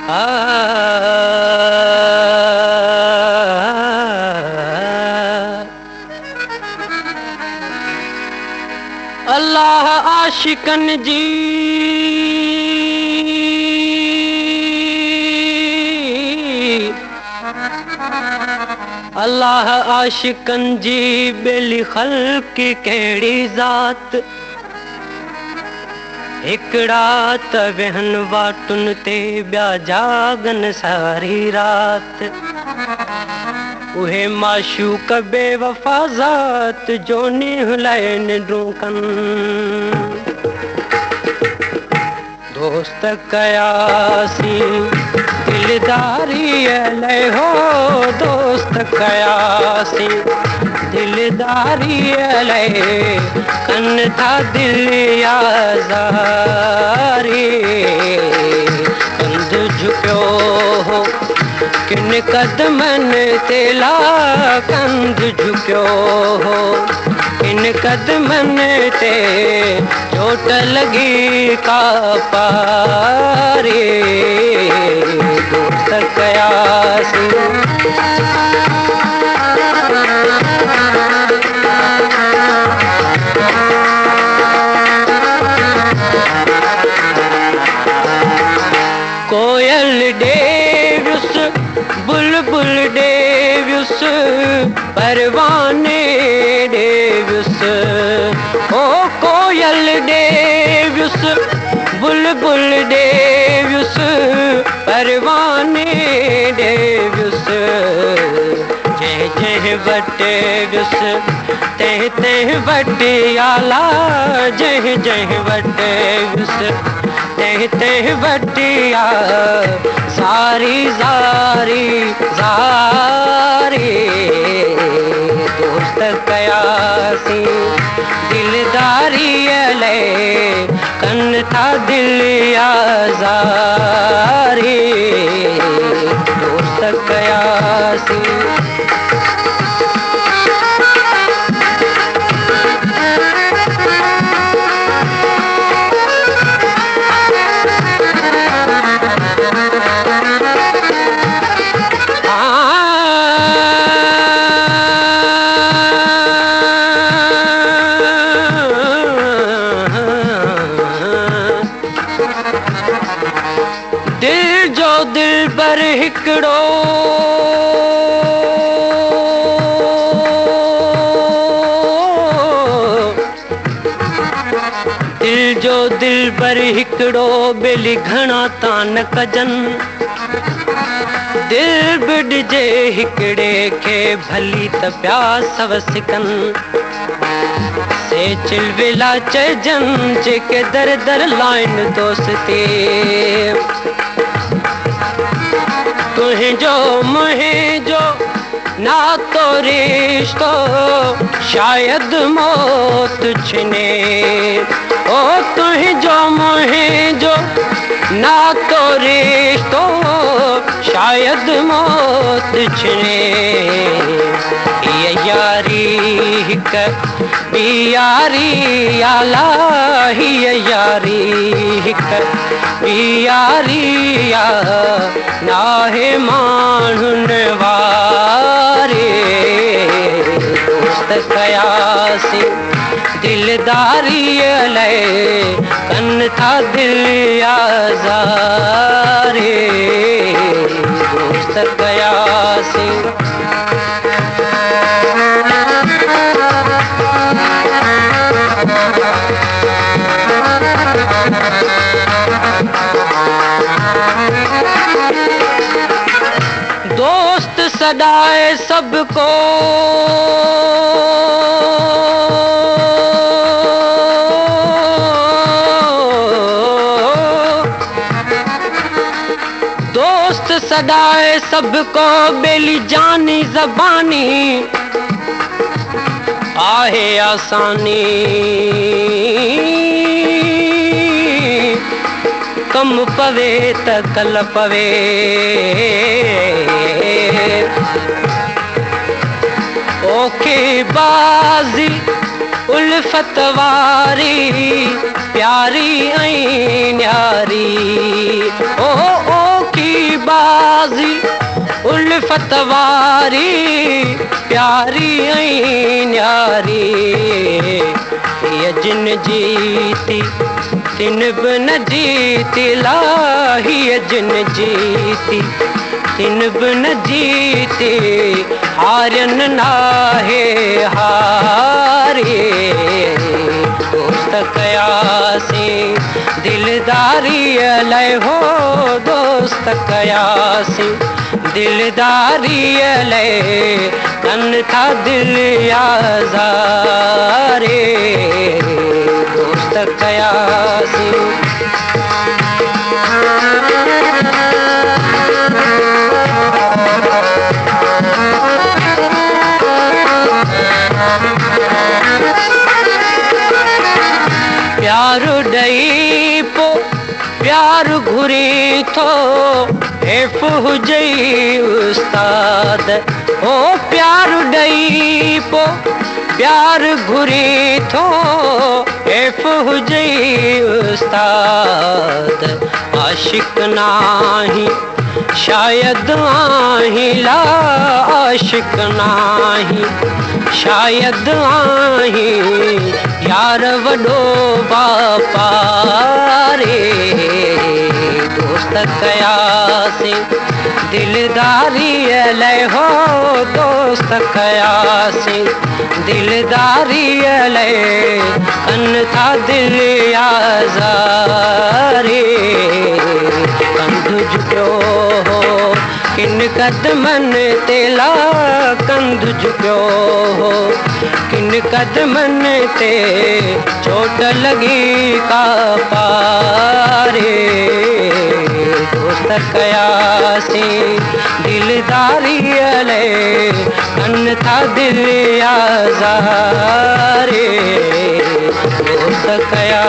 आ अल्लाह आशिकन जी अल्लाह आशिकन जी बेली खल्क की कहिड़ी ज़ात हिकड़ा त वेहन वाटुन ते ॿिया जागन सारी रात उहे माशूक बेवफा ज़ात जो निहलाइन ड्रूकन दोस्त कयासी दिलदारी अलै हो दोस्त कयासी दिलदारी अलै कन था दिल आज़ारी कंध झुकियो हो किन कदमन ते ला कंध झुकियो हो किन कदमन ते चोट लगी का पारे दोस्त कयासी कोयल डेव्युस बुलबुल डेव्युस परवाने डेव्युस ओ कोयल डेव्युस बुलबुल डेव्युस परवाने डेव्युस जंहिं जंहिं वटि वियुस तंहिं तंहिं वटि आला जंहिं जंहिं वटि वियुस तंहिं तंहिं वटि आ सारी ज़ारी ज़ारी दोस्त कयासी दिलदारी अलै कन था दिल आज़ारी दोस्त कयासी दिल जो दिल पर हिकड़ो दिल जो दिल पर हिकड़ो बेली घणा तान कजन दिल बिड़जे हिकड़े के भली त प्यास वसिकन से चिलविला चइजन जेके दर दर लाइन दोस्ती तुहिंजो मुहिंजो नातो रिश्तो शायद मौत छिने ओ तुहिंजो मुहिंजो नातो रिश्तो शायद मौत छिने ये यारी हिक ॿी यारी आला हीअ यारी हिक ॿी यारी आ नाहे माण्हुनि वारे दोस्त कयासी दिलदारी अलै कन था दिल आज़ारे दोस्त कयासी दोस्त सदाए सबको दोस्त सदाए सबको बेली जानी ज़बानी आहे आसानी कम पवे त कल पवे ओके बाज़ी उल्फत वारी प्यारी ऐं न्यारी ओ की बाज़ी उल्फत वारी प्यारी ऐं न्यारी हीअ जिन जीती तिन बि न जीती हीअ जिन जीती तिन बि न जीती हारन नाहे हारे दोस्त कयासीं दिलदारी लाइ हो दोस्त कयासीं दिलदारी लाइ कन था दिल आज़ारे दोस्त कयासीं प्यार ॾई पो प्यार घुरी थो हेफ़ हुजई उस्ताद ओ प्यार ॾई पो प्यार घुरी थो हेफ़ हुजई उस्ताद आशिक नाही शायद आहीं ला आशिक नाही शायद आहीं यार वॾो वापारे दोस्त कयासीं दिलदारी लाइ हो दोस्त कयासीं दिलदारी लाइ कन था दिल आज़ारे कंधु झुकियो हो किन कदमनि ते ला कंधु झुकियो हो किन कदमनि ते चोट लॻी का पारे दोस्त कयासीं दिलदारी लाइ कन था दिल आज़ारे दोस्त कया